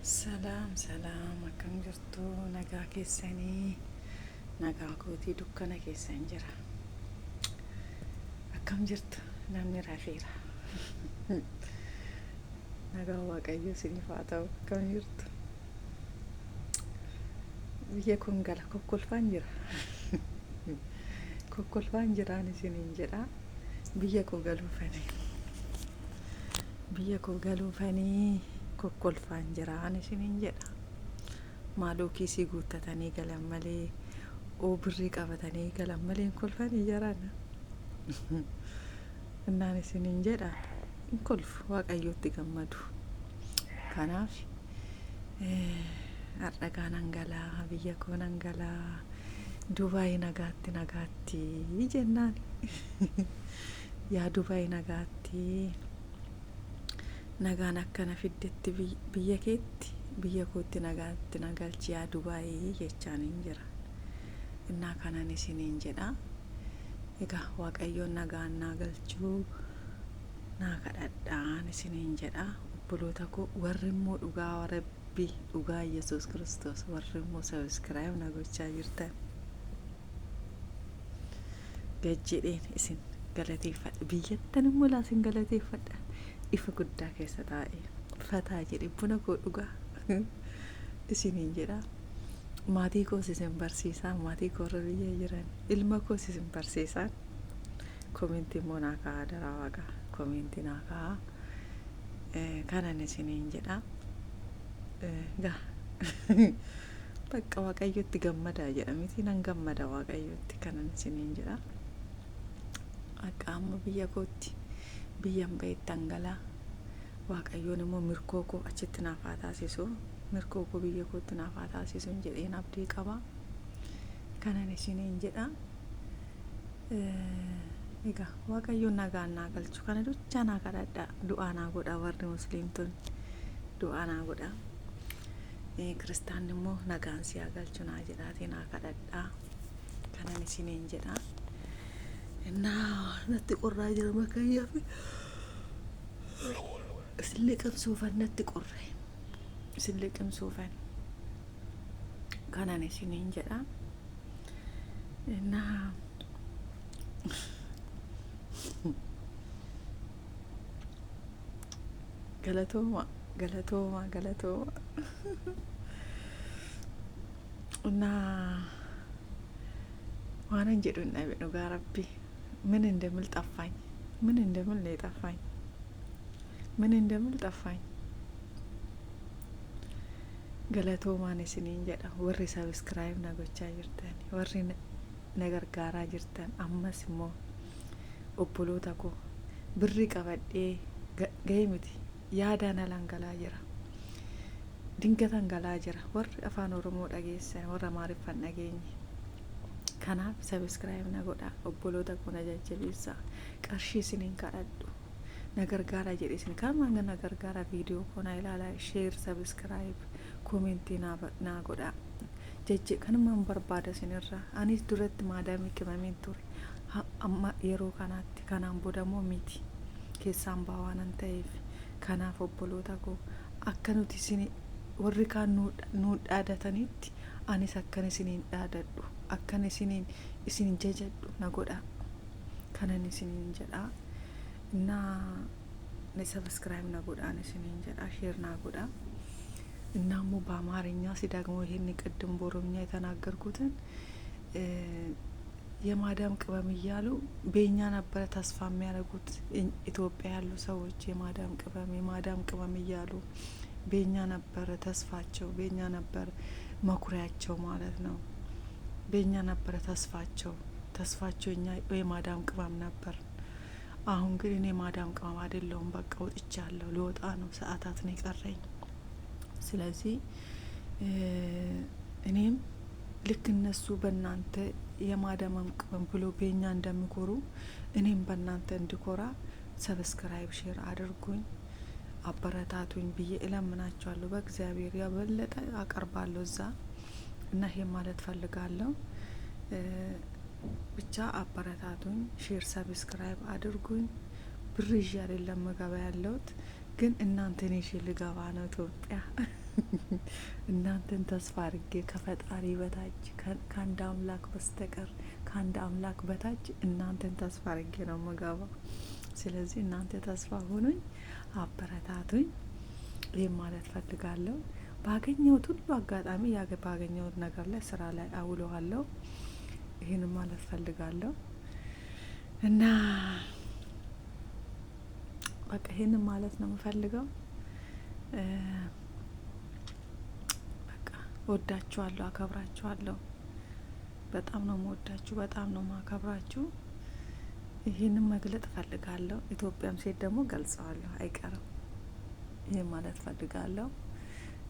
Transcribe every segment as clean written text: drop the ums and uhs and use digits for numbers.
Salaam salaam akkam jirtu nagaa keessanii nagaa kootii dukkana keessan jira akkam jirtu namni rafeera nagaa waaqayyo isiniif haa ta'u akkam jirtu biyya kun gala kokkolfaan jira kokkolfaan jiraan isiniin jedha biyya koo galuufanii kokkolfaan jiraan isiniin jedha maaloo kiisii guuttatanii galan malee birrii qabatanii galan malee kolfanii jiraan innaan isiniin jedha hin kolfu waaqayyootti gammadu kanaaf har'a nan galaa biyya koo nan galaa Dubaay nagaatti jennaan yaa Dubaay nagaatti nagaan akkana fiddetti biyya keetti biyya kootti nagaatti nagalchi yaa Dubaay jechaan hin jira innaa kanan isiniin jedha egaa waaqayyoon nagaan naa galchuu naa kadhadhaan isiniin jedha obboloota koo warri immoo dhugaa Rabbii dhugaa Yesuus Kiristoos warri immoo sabiskiraayib na gochaa jirtan gajjedheen isin galateeffadha biyyattan immoo laasin galateeffadha ifa guddaa keessa taa'e fataa jedhe buna koo dhugaa isiniin jedha maatii koos isin barsiisaa maatii koorra biyya jiran ilma koos isin barsiisaa komentii immoo naa kaa'aa daraa waaqa komentii naa kaa'aa kanan isiniin jedha gaa bakka waaqayyotti gammadaa jedha miti nan gammada waaqayyotti kanan isiniin jedha akka amma biyya kootti biyyan baheettan galaa waaqayyoon immoo mirkoo koo achitti naaf haa taasisu mirkoo koo biyya kootti naaf haa taasisu jedheen abdii qaba kanan isiniin jedha egaa waaqayyoon nagaan naa galchu kana duchaa naa kadhadhaa du'aa naa godha warri musliimtonni du'aa naa godha kiristaanni immoo nagaan si haa galchu naa jedhaati naa kadhadhaa kanan isiniin jedha natti qorraa jira makayyaaf isillee qamsuufan natti qorre isillee qamsuufan kanan isiniin jedha galatooma waanan jedhu hin dhabe dhugaa Rabbii ምን እንደምል ጠፋኝ galatoomaan isiniin jedha warri sabiskiraayib na gochaa jirtan warri na gargaaraa jirtan ammas immoo obboloota koo birrii qabadhee ga'ee miti yaadaan alan galaa jira dingatan galaa jira warri afaan oromoo dhageessan warra amaariffan dhageenye kanaaf sabiskiraayib na godha obboloota koo na jajjabeessaa qarshii isiniin kadhadhu na gargaara jedhe isin kamaan na gargaara viidiyoo koo na ilaalaa sheer sabiskiraayib komentii naa godha jajje kanumaan barbaada isinirraa anis duratti maadaamii kibameen ture amma yeroo kanaatti kanaan boodamoo miti keessaan baawaanan ta'eef kanaaf obboloota koo akka nuti isin warri kaan nuu dhaadatanitti anis akkan isiniin dhaadadhu akkan isiniin jajadhu na godha kanan isiniin jedha na ሰብስክራይብ na godhaan isiniin jedha ሼር na godha እና ሞ በአማርኛ ሲዳግሞ ይሄን ቅድም በኦሮምኛ የተናገርኩትን የማዳም ቅመም እያሉ በእኛ ነበር ተስፋ የሚያደርጉት ኢትዮጵያ ያሉ ሰዎች የማዳም ቅመም እያሉ በእኛ ነበር ተስፋቸው በእኛ ነበር መኩሪያቸው ማለት ነው በእኛ ነበር ተስፋቸው እኛ የማዳም ቅመም ነበር አሁን ግን እኔ ማዳም ቅመም አይደለሁም በቃ ወጥቻለሁ ልወጣ ነው ሰዓታት ነው የቀረኝ ስለዚህ እኔም ልክ እነሱ በእናንተ የማዳም ቅመም ብሎ በእኛ እንደሚኮሩ እኔም በእናንተ እንድኮራ ሰብስክራይብ ሼር አድርጉኝ አበረታቱኝ ብዬ እለምናችኋለሁ በእግዚአብሔር ያበለጠ አቀርባለሁ እዛ እና ይሄ ማለት ፈልጋለሁ ብቻ አበረታቱኝ ሼር ሰብስክራይብ አድርጉኝ ብር ይዤ አይደለም መገባ ያለሁት ግን እናንተ ነሽ ልገባ ነው ኢትዮጵያ እናንተን ተስፋ አድርጌ ከፈጣሪ በታች ከአንድ አምላክ በስተቀር ከአንድ አምላክ በታች እናንተን ተስፋ አድርጌ ነው የምገባው። ስለዚህ እናንተ ተስፋ ሆኑኝ፣ አበረታቱኝ። ይህም ማለት ፈልጋለሁ። ባገኘሁት ሁሉ አጋጣሚ ባገኘሁት ነገር ላይ ስራ ላይ አውለዋለሁ። ይህን ማለት ፈልጋለሁ እና በቃ ይህን ማለት ነው የምፈልገው። በቃ ወዳችኋለሁ፣ አከብራችኋለሁ። በጣም ነው የምወዳችሁ፣ በጣም ነው የማከብራችሁ። ይህንን መግለጥ ፈልጋለሁ። ኢትዮጵያም ሴት ደግሞ ገልጸዋለሁ፣ አይቀርም። ይህን ማለት ፈልጋለሁ።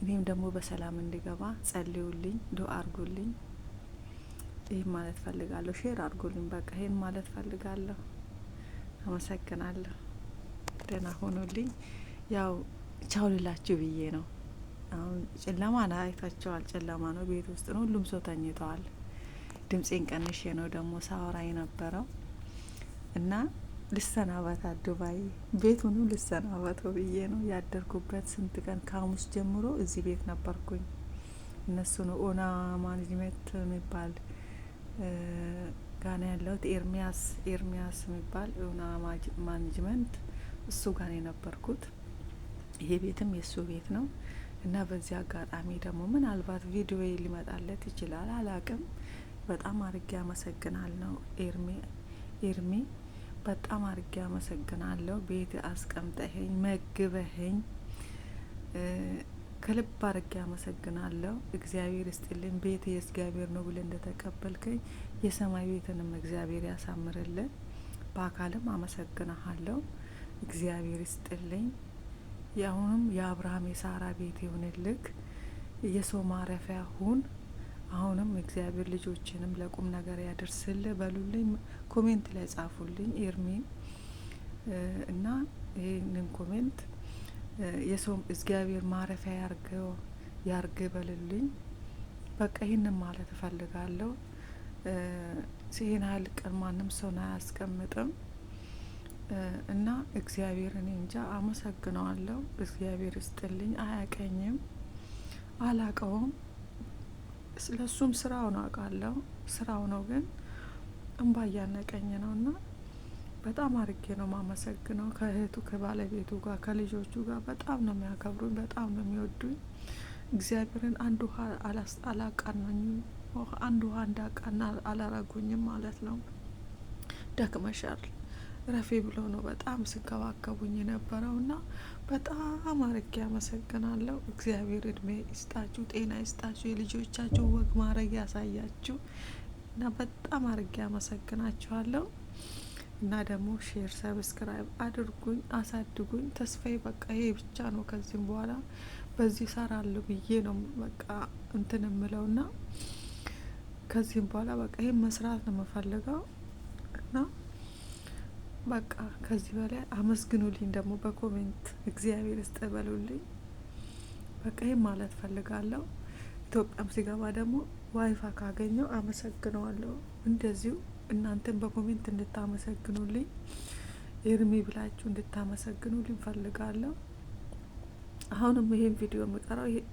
እኔም ደግሞ በሰላም እንዲገባ ጸልዩልኝ፣ ዱአ አርጉልኝ። ይህን ማለት ፈልጋለሁ። ሼር አርጉልኝ። በቃ ይህን ማለት ፈልጋለሁ። አመሰግናለሁ። ደህና ሆኑልኝ። ያው ቻው ልላችሁ ብዬ ነው። አሁን ጨለማ ነው፣ አይታችኋል። ጨለማ ነው፣ ቤት ውስጥ ነው፣ ሁሉም ሰው ተኝተዋል። ድምጼን ቀንሼ ነው ደግሞ ሳወራ የነበረው እና ልሰናበታት ዱባይ ቤቱንም ልሰናበተው ብዬ ነው ያደርኩበት። ስንት ቀን ከሐሙስ ጀምሮ እዚህ ቤት ነበርኩኝ። እነሱ ነው ኦና ማኔጅመንት የሚባል ጋና ያለሁት ኤርሚያስ የሚባል ኦና ማኔጅመንት እሱ ጋር የነበርኩት። ይሄ ቤትም የእሱ ቤት ነው እና በዚህ አጋጣሚ ደግሞ ምናልባት ቪዲዮ ሊመጣለት ይችላል፣ አላቅም። በጣም አርጌ አመሰግናለሁ ኤርሚ በጣም አርጌ አመሰግናለሁ። ቤት አስቀምጠኸኝ መግበኸኝ ከልብ አርጌ አመሰግናለሁ። እግዚአብሔር ይስጥልኝ። ቤት የእግዚአብሔር ነው ብለህ እንደተቀበልከኝ የሰማይ ቤትንም እግዚአብሔር ያሳምርልን። በአካልም አመሰግናለሁ። እግዚአብሔር ይስጥልኝ። የአሁንም የአብርሃም የሳራ ቤት ይሁንልክ፣ የሰው ማረፊያ ሁን። አሁንም እግዚአብሔር ልጆችንም ለቁም ነገር ያደርስልህ በሉልኝ። ኮሜንት ላይ ጻፉልኝ ኤርሚን እና ይህንን ኮሜንት የሰው እግዚአብሔር ማረፊያ ያርግ በሉልኝ። በቃ ይህንን ማለት እፈልጋለሁ። ይህን ያህል ቀን ማንም ሰውን አያስቀምጥም እና እግዚአብሔር እኔ እንጃ አመሰግነዋለሁ። እግዚአብሔር ይስጥልኝ። አያቀኝም፣ አላቀውም። ስለሱም ስራውን አውቃለሁ። ስራው ነው ግን እንባ እያነቀኝ ነው እና በጣም አርጌ ነው ማመሰግነው። ከእህቱ ከባለቤቱ ጋር ከልጆቹ ጋር በጣም ነው የሚያከብሩኝ፣ በጣም ነው የሚወዱኝ። እግዚአብሔርን አንድ ውሃ አላቃናኝም፣ አንድ ውሃ እንዳቃና አላረጉኝም ማለት ነው። ደክመሻል ረፊ ብሎ ነው በጣም ስንከባከቡኝ የነበረው እና በጣም አርጌ አመሰግናለሁ። እግዚአብሔር እድሜ ይስጣችሁ፣ ጤና ይስጣችሁ፣ የልጆቻችሁ ወግ ማድረግ ያሳያችሁ እና በጣም አርጌ አመሰግናችኋለሁ። እና ደግሞ ሼር ሰብስክራይብ አድርጉኝ፣ አሳድጉኝ። ተስፋዬ በቃ ይሄ ብቻ ነው። ከዚህም በኋላ በዚህ ሰራለሁ ብዬ ነው በቃ እንትን የምለው እና ከዚህም በኋላ በቃ ይሄን መስራት ነው የምፈልገው እና በቃ ከዚህ በላይ አመስግኑልኝ። ደግሞ በኮሜንት እግዚአብሔር ይስጥበሉልኝ። በቃ ይሄን ማለት ፈልጋለሁ። ኢትዮጵያም ሲገባ ደግሞ ዋይፋ ካገኘው አመሰግነዋለሁ። እንደዚሁ እናንተን በኮሜንት እንድታመሰግኑልኝ ኤርሚ ብላችሁ እንድታመሰግኑልኝ ፈልጋለሁ። አሁንም ይሄን ቪዲዮ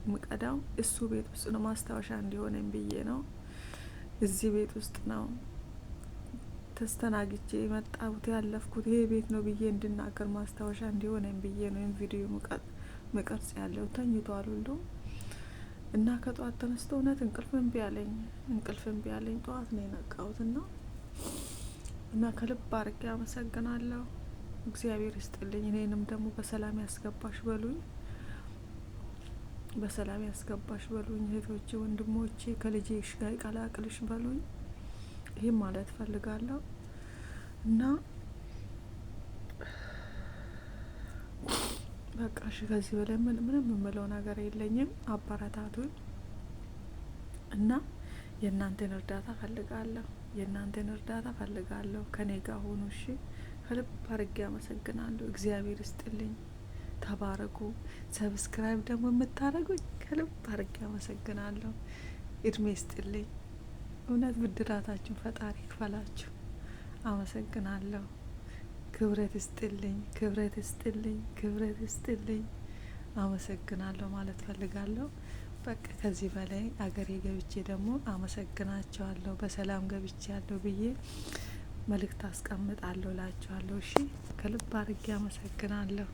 የምቀዳው እሱ ቤት ውስጥ ነው፣ ማስታወሻ እንዲሆነኝ ብዬ ነው። እዚህ ቤት ውስጥ ነው ተስተናግጄ የመጣሁት ያለፍኩት። ይሄ ቤት ነው ብዬ እንድናገር ማስታወሻ እንዲሆነኝ ብዬ ነው ይህን ቪዲዮ ምቀርጽ ያለው። ተኝቷል ሁሉ እና ከጠዋት ተነስቶ እውነት እንቅልፍ እምቢ አለኝ። ጠዋት ነው የነቃሁት እና ከልብ አርጌ አመሰግናለሁ። እግዚአብሔር ይስጥልኝ። እኔንም ደግሞ በሰላም ያስገባሽ በሉኝ፣ በሰላም ያስገባሽ በሉኝ። እህቶቼ ወንድሞቼ ከልጄሽ ጋር ይቀላቅልሽ በሉኝ። ይህም ማለት ፈልጋለሁ እና በቃ እሺ፣ ከዚህ በላይ ምንም የምለው ነገር የለኝም። አበረታቱኝ እና የእናንተን እርዳታ ፈልጋለሁ። ከኔ ጋር ሆኑ። እሺ፣ ከልብ አርጌ አመሰግናለሁ። እግዚአብሔር ይስጥልኝ። ተባረኩ። ሰብስክራይብ ደግሞ የምታደርጉኝ ከልብ አርጌ አመሰግናለሁ። እድሜ ይስጥልኝ። እውነት ብድራታችሁን ፈጣሪ ይክፈላችሁ። አመሰግናለሁ። ክብረት ይስጥልኝ። አመሰግናለሁ ማለት ፈልጋለሁ። በቃ ከዚህ በላይ አገሬ ገብቼ ደግሞ አመሰግናቸዋለሁ በሰላም ገብቼ ያለሁ ብዬ መልእክት አስቀምጣለሁ እላችኋለሁ። እሺ ከልብ አድርጌ አመሰግናለሁ።